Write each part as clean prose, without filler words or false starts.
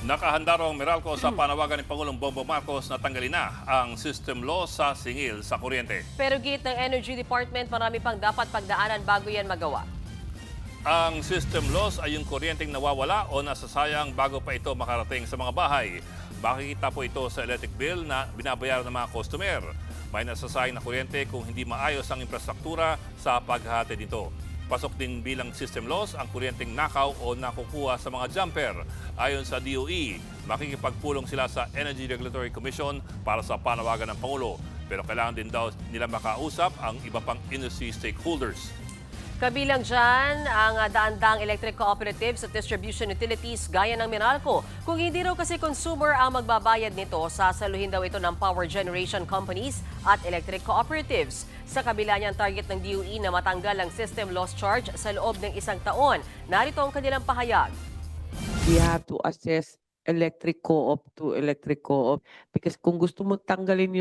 Nakahanda raw ang Meralco sa panawagan ni Pangulong Bongbong Marcos na tanggalin na ang system law sa singil sa kuryente. Pero git ng Energy Department, marami pang dapat pagdaanan bago yan magawa. Ang system loss ay yung kuryenteng nawawala o nasasayang bago pa ito makarating sa mga bahay. Makikita po ito sa electric bill na binabayaran ng mga customer. May nasasayang na kuryente kung hindi maayos ang infrastruktura sa paghahati nito. Pasok din bilang system loss ang kuryenteng nakaw o nakukuha sa mga jumper. Ayon sa DOE, makikipagpulong sila sa Energy Regulatory Commission para sa panawagan ng Pangulo. Pero kailangan din daw nila makausap ang iba pang industry stakeholders. Kabilang dyan ang daan-daang electric cooperatives at distribution utilities gaya ng Meralco. Kung hindi raw kasi consumer ang magbabayad nito, sasaluhin daw ito ng power generation companies at electric cooperatives. Sa kabila niyan, target ng DOE na matanggal ang system loss charge sa loob ng 1 taon. Narito ang kanilang pahayag. We have to assess electric co-op to electric co-op because kung gusto mo tanggalin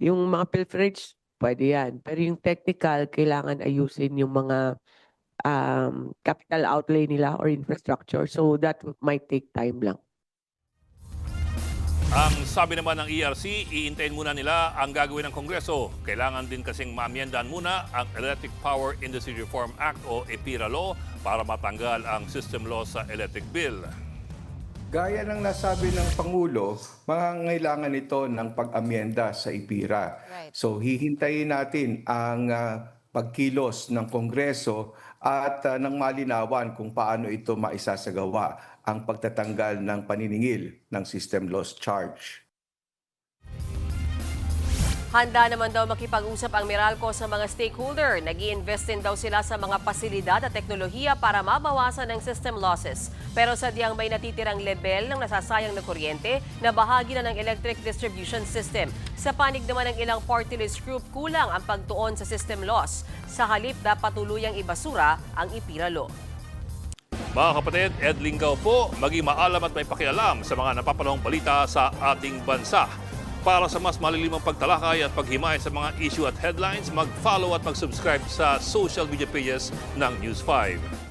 yung mga pilferage, pwede yan. Pero yung technical, kailangan ayusin yung mga capital outlay nila or infrastructure. So that might take time lang. Ang sabi naman ng ERC, iintayin muna nila ang gagawin ng Kongreso. Kailangan din kasing maamyendahan muna ang Electric Power Industry Reform Act o EPIRA Law para matanggal ang system law sa electric bill. Gaya ng nasabi ng Pangulo, mangangailangan ito ng pag-amyenda sa IPIRA. Right. So hihintayin natin ang pagkilos ng Kongreso at ng malinawan kung paano ito maisasagawa ang pagtatanggal ng paniningil ng system loss charge. Handa naman daw makipag-usap ang Meralco sa mga stakeholder. Nag-i-invest din daw sila sa mga pasilidad at teknolohiya para mabawasan ang system losses. Pero sadyang may natitirang level ng nasasayang na kuryente na bahagi na ng electric distribution system. Sa panig naman ng ilang party list group, kulang ang pagtuon sa system loss. Sa halip, dapat tuluyang ibasura ang IPIRA Law. Mga kapatid, Ed Lingaw po, maging maalam at may pakialam sa mga napapanahong balita sa ating bansa. Para sa mas malilimang pagtalakay at paghimay sa mga issue at headlines, mag-follow at mag-subscribe sa social media pages ng News 5.